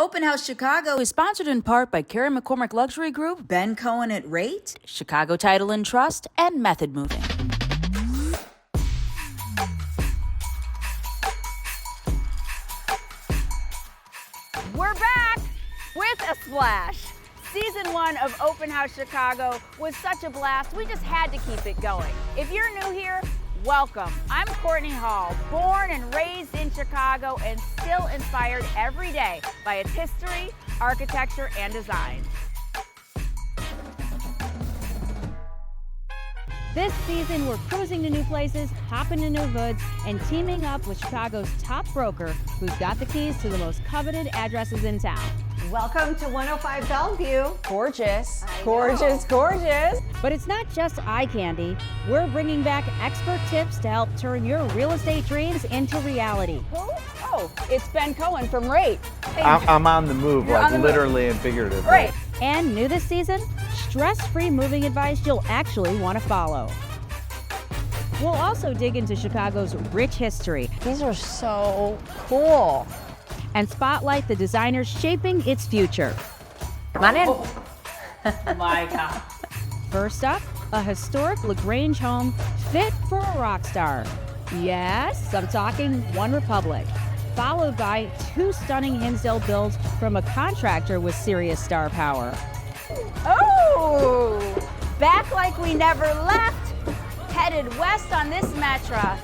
Open House Chicago is sponsored in part by Karen McCormick Luxury Group, Ben Cohen at Rate, Chicago Title and Trust, and Method Moving. We're back with a splash. Season 1 of Open House Chicago was such a blast, we just had to keep it going. If you're new here, welcome. I'm Cortney Hall, born and raised in Chicago and still inspired every day by its history, architecture, and design. This season, we're cruising to new places, hopping to new hoods, and teaming up with Chicago's top broker, who's got the keys to the most coveted addresses in town. Welcome to 105 Bellevue. Gorgeous, gorgeous, gorgeous. But it's not just eye candy. We're bringing back expert tips to help turn your real estate dreams into reality. Who? Oh, it's Ben Cohen from Rate. I'm on the move, You're like on the move. literally and figuratively. Right. And new this season, stress-free moving advice you'll actually want to follow. We'll also dig into Chicago's rich history. These are so cool. And spotlight the designers shaping its future. Come on in. Oh my God. First up, a historic LaGrange home fit for a rock star. Yes, I'm talking One Republic. Followed by 2 stunning Hinsdale builds from a contractor with serious star power. Oh, back like we never left, headed west on this Metra.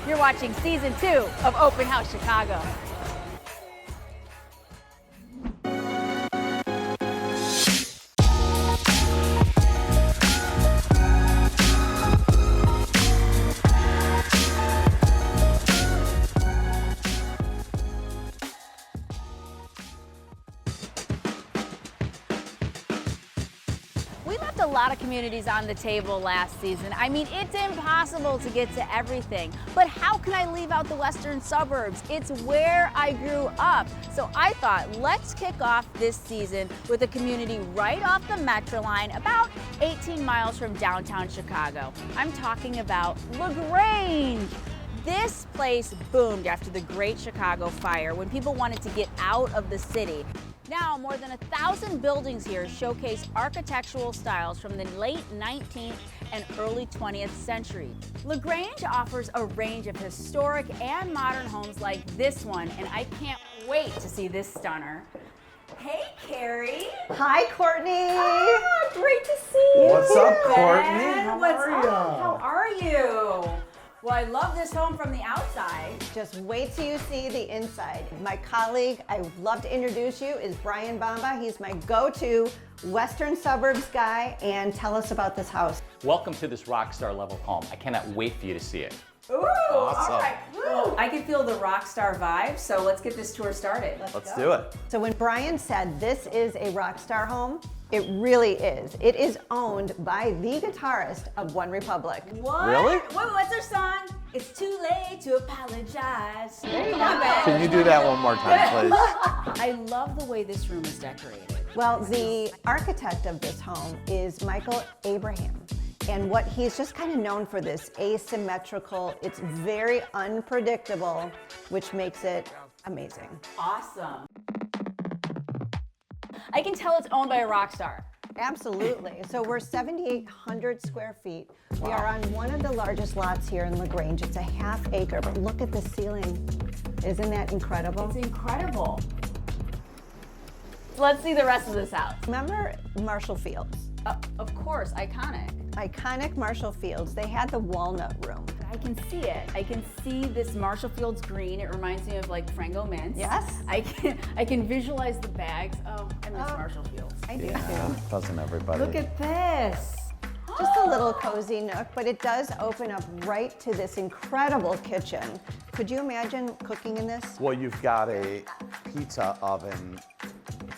You're watching Season 2 of Open House Chicago. We left a lot of communities on the table last season. I mean, it's impossible to get to everything. But how can I leave out the western suburbs? It's where I grew up. So I thought, let's kick off this season with a community right off the Metro line, about 18 miles from downtown Chicago. I'm talking about LaGrange. This place boomed after the Great Chicago Fire when people wanted to get out of the city. Now, more than 1,000 buildings here showcase architectural styles from the late 19th and early 20th century. LaGrange offers a range of historic and modern homes like this one, and I can't wait to see this stunner. Hey, Carrie. Hi, Courtney. Ah, great to see you. What's up, Ben? Courtney? How What's are up? ya? How are you? Well, I love this home from the outside. Just wait till you see the inside. My colleague, I would love to introduce you, is Brian Bamba. He's my go-to Western suburbs guy, and tell us about this house. Welcome to this rock star level home. I cannot wait for you to see it. Ooh, Awesome. all right. Woo. I can feel the rock star vibe, so let's get this tour started. Let's do it. So when Brian said this is a rock star home, it really is. It is owned by the guitarist of One Republic. What? Really? Wait, what's our song? It's too late to apologize. There you Come on, go. Ben. Can you do that one more time, please? I love the way this room is decorated. Well, the architect of this home is Michael Abraham. And what he's just kind of known for this asymmetrical, it's very unpredictable, which makes it amazing. Awesome. I can tell it's owned by a rock star. Absolutely. So we're 7,800 square feet. We are on one of the largest lots here in LaGrange. It's a half acre, but look at the ceiling. Isn't that incredible? It's incredible. Let's see the rest of this house. Remember Marshall Fields? Of course, iconic. Iconic Marshall Fields. They had the walnut room. I can see it. I can see this Marshall Fields green. It reminds me of like Frango Mints. Yes. I can visualize the bags. Oh, I miss Marshall Fields. I do Yeah, too. doesn't everybody? Look at this. Just a little cozy nook, but it does open up right to this incredible kitchen. Could you imagine cooking in this? Well, you've got a pizza oven.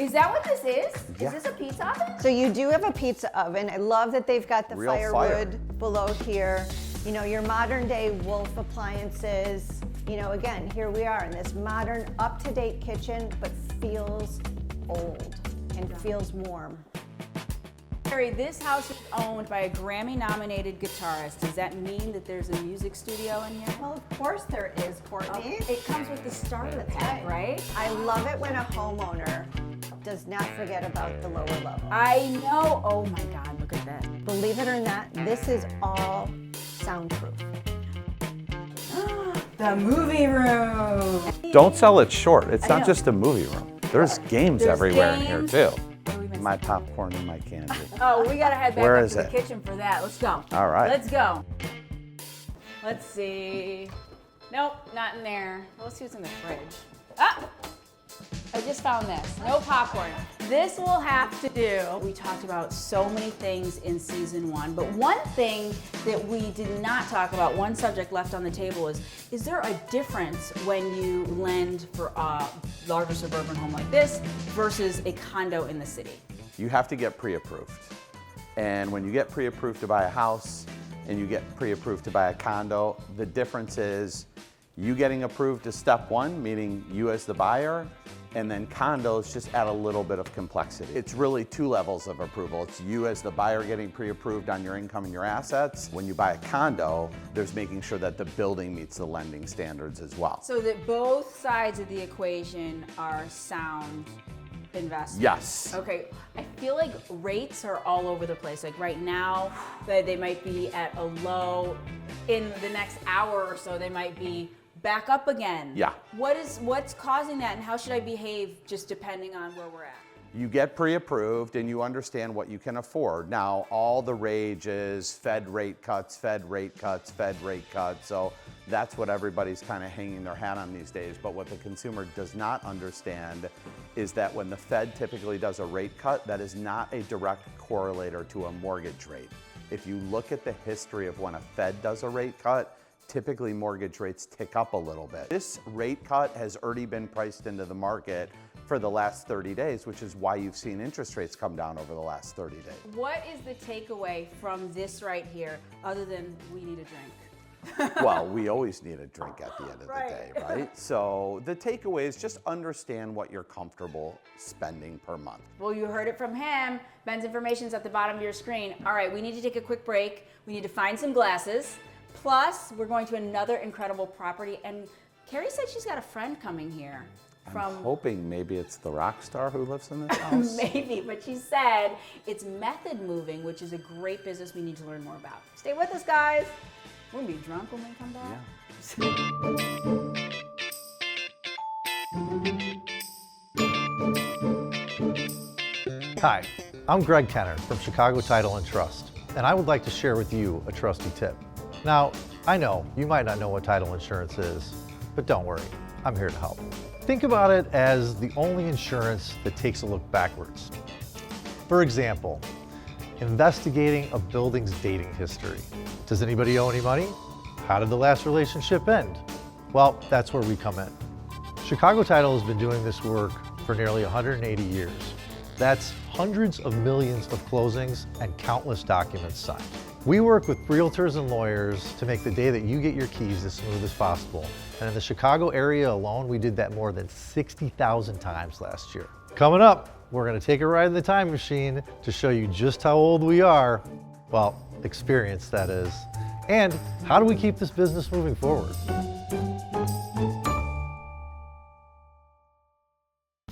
Is that what this is? Yeah. Is this a pizza oven? So you do have a pizza oven. I love that they've got the Real firewood fire. below here. You know, your modern day Wolf appliances. You know, again, here we are in this modern, up-to-date kitchen, but feels old and feels warm. Carrie, this house is owned by a Grammy-nominated guitarist. Does that mean that there's a music studio in here? Well, of course there is, Courtney. It comes with the starter pack, right? I love it when a homeowner does not forget about the lower level. I know. Oh my God, look at that. Believe it or not, this is all soundproof. The movie room. Don't sell it short. It's I not know. just a movie room. There's games There's everywhere games. in here too. What are we missing? My popcorn and my candy. Oh, we gotta head back Where up is to the it? kitchen for that. Let's go. All right. Let's go. Let's see. Nope, not in there. Let's see what's in the fridge. Ah! I just found this. No popcorn. This will have to do. We talked about so many things in season 1, but one thing that we did not talk about, one subject left on the table is there a difference when you lend for a larger suburban home like this versus a condo in the city? You have to get pre-approved. And when you get pre-approved to buy a house and you get pre-approved to buy a condo, the difference is you getting approved is step 1, meaning you as the buyer, and then condos just add a little bit of complexity. It's really 2 levels of approval. It's you as the buyer getting pre-approved on your income and your assets. When you buy a condo, there's making sure that the building meets the lending standards as well. So that both sides of the equation are sound investments. Yes. Okay, I feel like rates are all over the place. Like right now, they might be at a low. In the next hour or so, they might be back up again. Yeah. What's causing that, and how should I behave just depending on where we're at? You get pre-approved and you understand what you can afford. Now, all the rage is Fed rate cuts, Fed rate cuts, Fed rate cuts. So that's what everybody's kind of hanging their hat on these days. But what the consumer does not understand is that when the Fed typically does a rate cut, that is not a direct correlator to a mortgage rate. If you look at the history of when a Fed does a rate cut, typically mortgage rates tick up a little bit. This rate cut has already been priced into the market for the last 30 days, which is why you've seen interest rates come down over the last 30 days. What is the takeaway from this right here, other than we need a drink? Well, we always need a drink at the end of the day, Right. right? So the takeaway is just understand what you're comfortable spending per month. Well, you heard it from him. Ben's information's at the bottom of your screen. All right, we need to take a quick break. We need to find some glasses. Plus, we're going to another incredible property. And Carrie said she's got a friend coming here from. I'm hoping maybe it's the rock star who lives in this house. Maybe, but she said it's method moving, which is a great business we need to learn more about. Stay with us, guys. We're gonna be drunk when we come back. Hi, I'm Greg Kenner from Chicago Title and Trust, and I would like to share with you a trusty tip. Now, I know you might not know what title insurance is, but don't worry, I'm here to help. Think about it as the only insurance that takes a look backwards. For example, investigating a building's dating history. Does anybody owe any money? How did the last relationship end? Well, that's where we come in. Chicago Title has been doing this work for nearly 180 years. That's hundreds of millions of closings and countless documents signed. We work with realtors and lawyers to make the day that you get your keys as smooth as possible. And in the Chicago area alone, we did that more than 60,000 times last year. Coming up, we're gonna take a ride in the time machine to show you just how old we are. Well, experience that is. And how do we keep this business moving forward?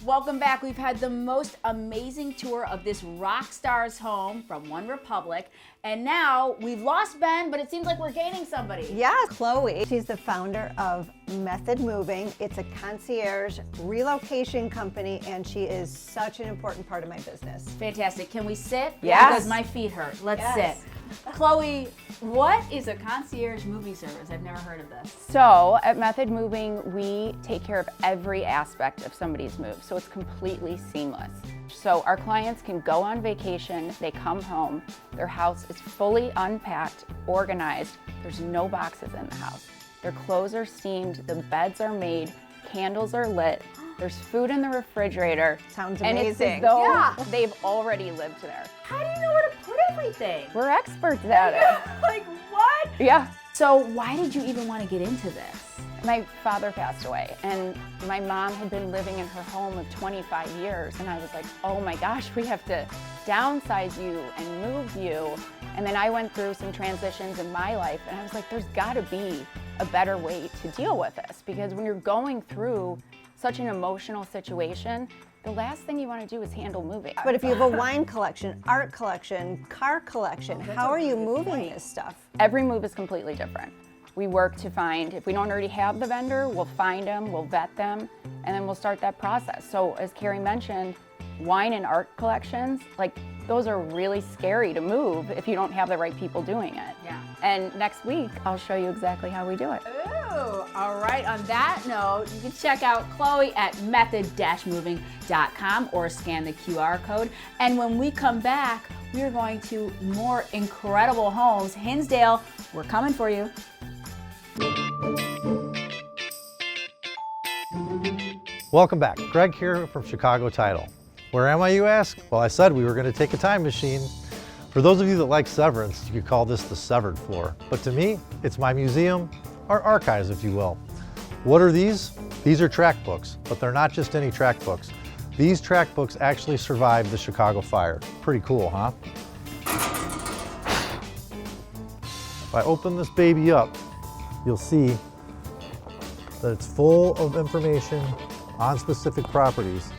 Welcome back. We've had the most amazing tour of this rock star's home from One Republic. And now we've lost Ben, but it seems like we're gaining somebody. Yes, Chloe. She's the founder of Method Moving. It's a concierge relocation company, and she is such an important part of my business. Fantastic. Can we sit? Yes. Because my feet hurt. Let's Yes. sit. Chloe, what is a concierge moving service? I've never heard of this. So at Method Moving, we take care of every aspect of somebody's move, so it's completely seamless. So our clients can go on vacation, they come home, their house is fully unpacked, organized, there's no boxes in the house. Their clothes are steamed, the beds are made, candles are lit, there's food in the refrigerator. Sounds And it's amazing. as though Yeah. they've already lived there. How do you know where to put everything? We're experts at it. Like what? Yeah. So why did you even want to get into this? My father passed away, and my mom had been living in her home of 25 years, and I was like, oh my gosh, we have to downsize you and move you. And then I went through some transitions in my life, and I was like, there's gotta be a better way to deal with this, because when you're going through such an emotional situation, the last thing you want to do is handle moving. But if you have a wine collection, art collection, car collection, how are you moving this stuff? Every move is completely different. We work to find, if we don't already have the vendor, we'll find them, we'll vet them, and then we'll start that process. So as Carrie mentioned, wine and art collections, like those are really scary to move if you don't have the right people doing it. Yeah. And next week, I'll show you exactly how we do it. Ooh, all right. On that note, you can check out Chloe at method-moving.com or scan the QR code. And when we come back, we are going to more incredible homes. Hinsdale, we're coming for you. Welcome back. Greg here from Chicago Title. Where am I, you ask? Well, I said we were going to take a time machine. For those of you that like severance, you could call this the severed floor. But to me, it's my museum, or archives, if you will. What are these? These are track books, but they're not just any track books. These track books actually survived the Chicago fire. Pretty cool, huh? If I open this baby up, you'll see that it's full of information on specific properties.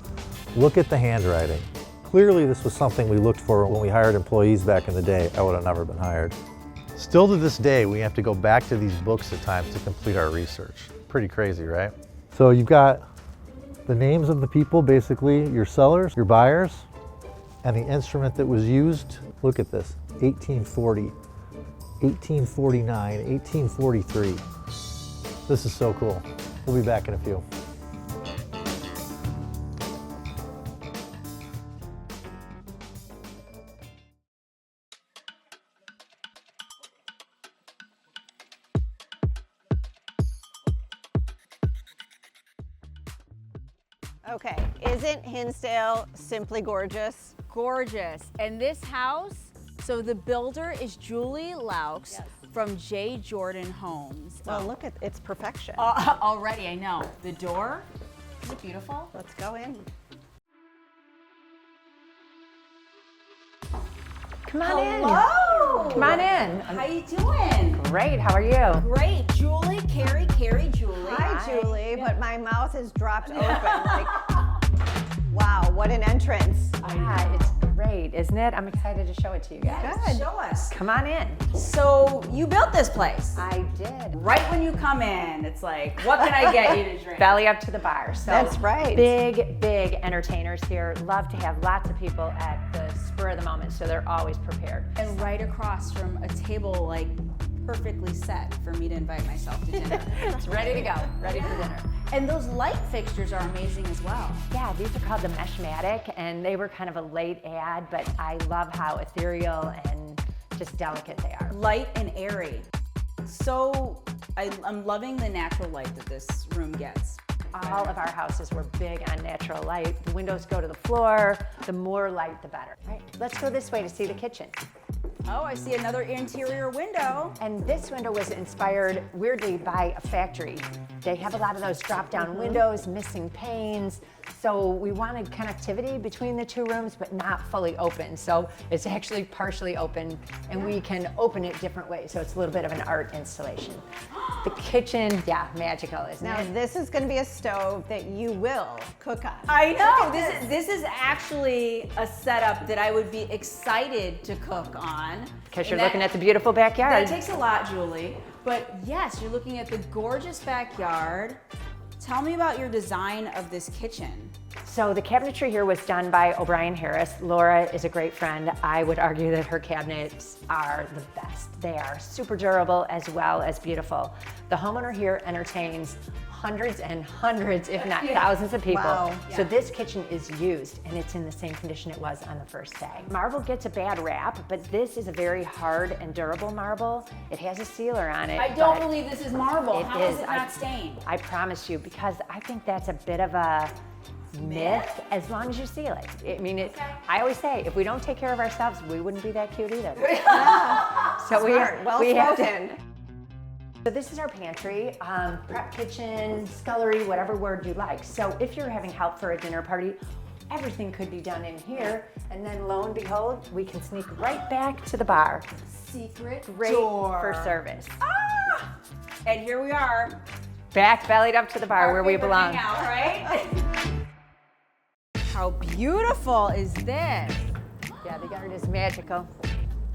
Look at the handwriting. Clearly this was something we looked for when we hired employees back in the day. I would have never been hired. Still to this day, we have to go back to these books at times to complete our research. Pretty crazy, right? So you've got the names of the people, basically your sellers, your buyers, and the instrument that was used. Look at this, 1840, 1849, 1843. This is so cool. We'll be back in a few. Okay, isn't Hinsdale simply gorgeous? Gorgeous. And this house, so the builder is Julie Laux from J. Jordan Homes. Well, look at its perfection. Already, I know. The door, is it beautiful? Let's go in. Come on in. Hello. Come on in. How you doing? Great, how are you? Great. Julie, Carrie, Julie. Hi, Julie, but my mouth is dropped open. Like, wow, what an entrance. Yeah, it's great, isn't it? I'm excited to show it to you guys. Good. Show us. Come on in. So you built this place. I did. Right when you come in, it's like, what can I get you to drink? Belly up to the bar. So That's right. Big entertainers here. Love to have lots of people at the spur of the moment, so they're always prepared. And right across from a table like perfectly set for me to invite myself to dinner. It's ready to go, ready for dinner. And those light fixtures are amazing as well. Yeah, these are called the Meshmatic, and they were kind of a late ad, but I love how ethereal and just delicate they are. Light and airy. So I'm loving the natural light that this room gets. All of our houses were big on natural light. The windows go to the floor. The more light, the better. All right, let's go this way to see the kitchen. Oh, I see another interior window. And this window was inspired, weirdly, by a factory. They have a lot of those drop-down windows, missing panes. So we wanted connectivity between the two rooms, but not fully open. So it's actually partially open, and we can open it different ways. So it's a little bit of an art installation. The kitchen, yeah, magical, isn't Now, it? this is going to be a stove that you will cook on. I know, this is actually a setup that I would be excited to cook on. Because you're looking at the beautiful backyard. That takes a lot, Julie. But yes, you're looking at the gorgeous backyard. Tell me about your design of this kitchen. So the cabinetry here was done by O'Brien Harris. Laura is a great friend. I would argue that her cabinets are the best. They are super durable as well as beautiful. The homeowner here entertains hundreds and hundreds, if not thousands of people. Wow. So this kitchen is used, and it's in the same condition it was on the first day. Marble gets a bad rap, but this is a very hard and durable marble. It has a sealer on it. I don't but believe this is marble. it How is is. it not stained? I promise you, because I think that's a bit of a myth as long as you seal it. I mean, I always say, if we don't take care of ourselves, we wouldn't be that cute either. So Smart. Well we have spoken. So this is our pantry, prep kitchen, scullery, whatever word you like. So if you're having help for a dinner party, everything could be done in here. And then lo and behold, we can sneak right back to the bar. Secret Great door. for service. Ah! And here we are. Back bellied up to the bar where we Favorite belong. hangout, right? How beautiful is this? Yeah, the yard is magical.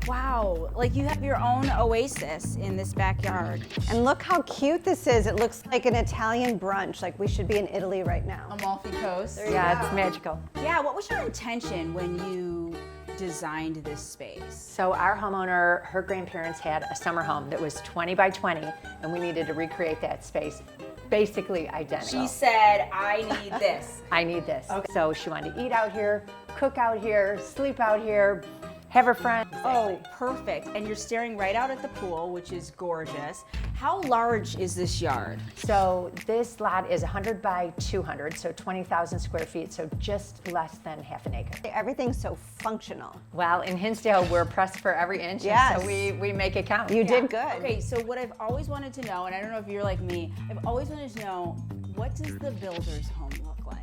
Wow, like you have your own oasis in this backyard. And look how cute this is. It looks like an Italian brunch, like we should be in Italy right now. Amalfi Coast. Yeah, it's magical. Yeah, what was your intention when you designed this space? So our homeowner, her grandparents had a summer home that was 20 by 20, and we needed to recreate that space, basically identical. She said, I need this. I need this. Okay. So she wanted to eat out here, cook out here, sleep out here, have her friends. Oh, perfect. And you're staring right out at the pool, which is gorgeous. How large is this yard? So this lot is 100 by 200, so 20,000 square feet, so just less than half an acre. Everything's so functional. Well, in Hinsdale, we're pressed for every inch, Yes. so we make it count. You did good. Okay, so what I've always wanted to know, and I don't know if you're like me, I've always wanted to know, what does the builder's home look like?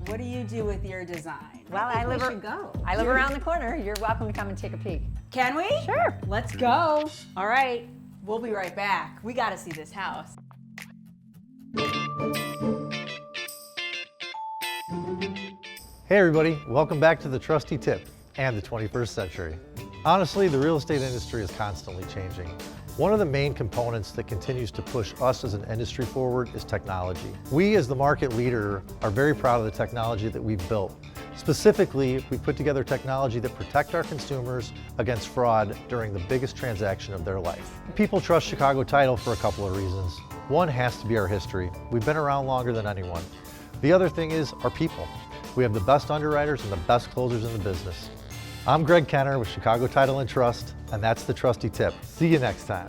What do you do with your design? Well, I live around the corner. You're welcome to come and take a peek. Can we? Sure. Let's go. All right, we'll be right back. We gotta see this house. Hey everybody, welcome back to the Trusty Tip and the 21st century. Honestly, the real estate industry is constantly changing. One of the main components that continues to push us as an industry forward is technology. We as the market leader are very proud of the technology that we've built. Specifically, we put together technology that protect our consumers against fraud during the biggest transaction of their life. People trust Chicago Title for a couple of reasons. One has to be our history. We've been around longer than anyone. The other thing is our people. We have the best underwriters and the best closers in the business. I'm Greg Kenner with Chicago Title and Trust, and that's the Trusty Tip. See you next time.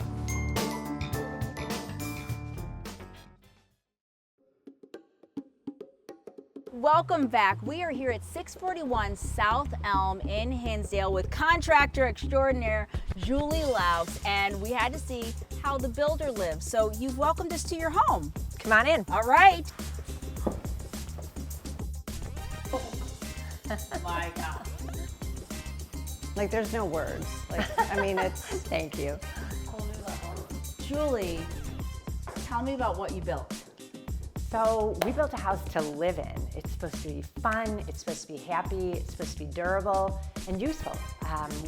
Welcome back. We are here at 641 South Elm in Hinsdale with contractor extraordinaire Julie Laus, and we had to see how the builder lives. So you've welcomed us to your home. Come on in. All right. My God. Like there's no words. Like, I mean, it's. Thank you. Whole new level. Julie, tell me about what you built. So we built a house to live in. It's supposed to be fun, it's supposed to be happy, it's supposed to be durable and useful.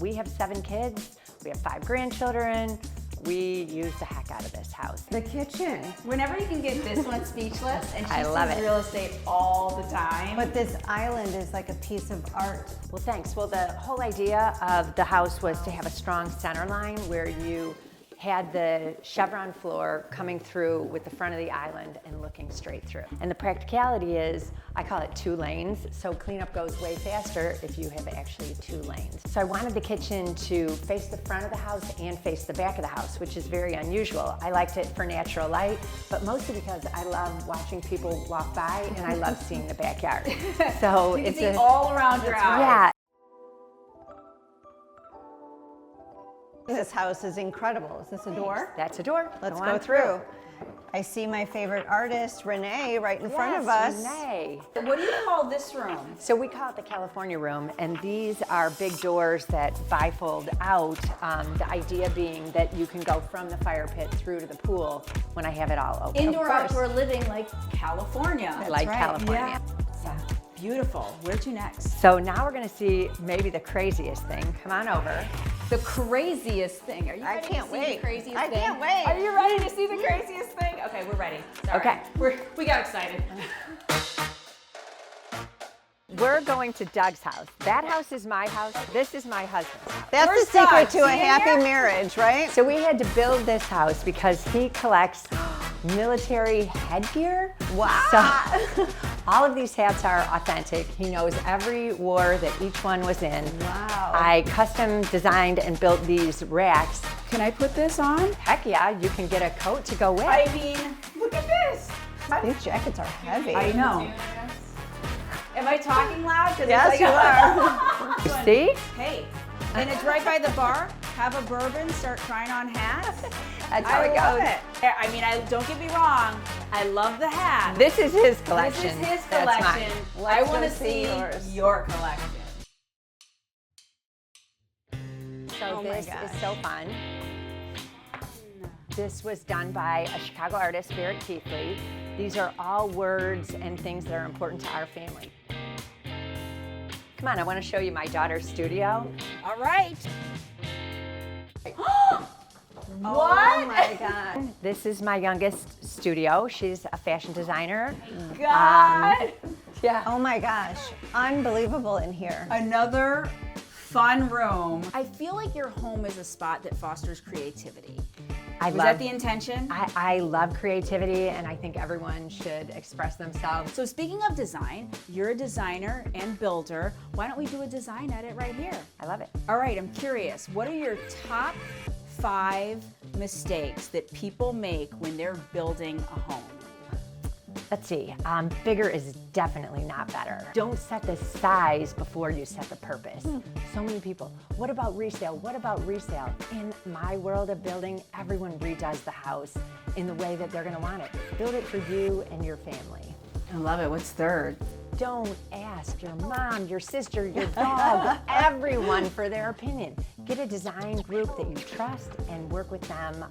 We have 7 kids, we have 5 grandchildren. We use the heck out of this house. The kitchen. Whenever you can get this one speechless, and she I love sees it. real estate all the time. But this island is like a piece of art. Well, thanks. Well, the whole idea of the house was to have a strong center line where you had the chevron floor coming through with the front of the island and looking straight through. And the practicality is, I call it 2 lanes, so cleanup goes way faster if you have actually 2 lanes. So I wanted the kitchen to face the front of the house and face the back of the house, which is very unusual. I liked it for natural light, but mostly because I love watching people walk by and I love seeing the backyard. So you can it's see all around your house. yeah. This house is incredible. Is this a door? That's a door. Let's Go go on through. I see my favorite artist, Renee, right in front of us. Renee. What do you call this room? So we call it the California room, and these are big doors that bifold out. The idea being that you can go from the fire pit through to the pool when I have it all open. Indoor, outdoor living like California. Like California. Yeah. Beautiful. Where to next? So now we're going to see maybe the craziest thing. Come on over. The craziest thing. Are you ready can't to see wait. the craziest I thing? can't wait. Are you ready to see the craziest thing? Okay, we're ready. Sorry. Okay. We got excited. We're going to Doug's house. That house is my house. This is my husband's house. That's Where's the secret Doug? to a See happy here? marriage, right? So we had to build this house because he collects military headgear. Wow. So all of these hats are authentic. He knows every war that each one was in. Wow. I custom designed and built these racks. Can I put this on? Heck yeah, you can get a coat to go with. I mean, look at this. These jackets are heavy. I know. Am I talking loud? 'Cause Yes, it's you like, are. See? Hey, and it's right by the bar. have a bourbon, start trying on hats. That's how I it love goes. it. I mean, don't get me wrong. I love the hat. This is his collection. This is his That's collection. mine. I Let's want to go see see yours. your collection. So Oh my this gosh. is so fun. This was done by a Chicago artist, Barrett Keithley. These are all words and things that are important to our family. Come on, I want to show you my daughter's studio. All right. Oh my God. This is my youngest studio. She's a fashion designer. God. Yeah. Oh my gosh. Unbelievable in here. Another fun room. I feel like your home is a spot that fosters creativity. Was that the intention? I love creativity, and I think everyone should express themselves. So speaking of design, you're a designer and builder. Why don't we do a design edit right here? I love it. All right, I'm curious. What are your top 5 mistakes that people make when they're building a home? Let's see, bigger is definitely not better. Don't set the size before you set the purpose. So many people, what about resale? What about resale? In my world of building, everyone redoes the house in the way that they're gonna want it. Build it for you and your family. I love it. What's third? Don't ask your mom, your sister, your dog, everyone for their opinion. Get a design group that you trust and work with them,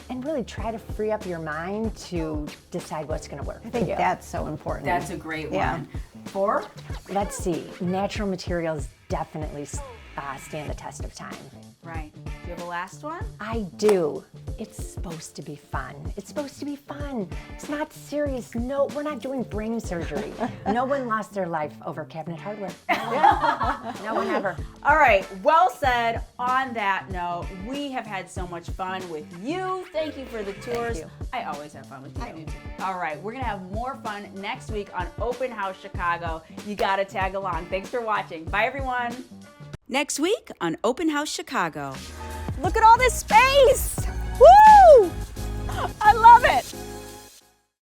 and really try to free up your mind to decide what's gonna work. I think that's so important. That's a great Yeah. one. 4? Let's see, natural materials definitely stand the test of time. Right. Do you have a last one? I do. It's supposed to be fun. It's supposed to be fun. It's not serious. No, we're not doing brain surgery. No one lost their life over cabinet hardware. No one ever. All right, well said. On that note, we have had so much fun with you. Thank you for the tours. you. I always have fun with you. I do too. All right, we're gonna have more fun next week on Open House Chicago. You gotta tag along. Thanks for watching. Bye, everyone. Next week on Open House Chicago. Look at all this space! Woo! I love it!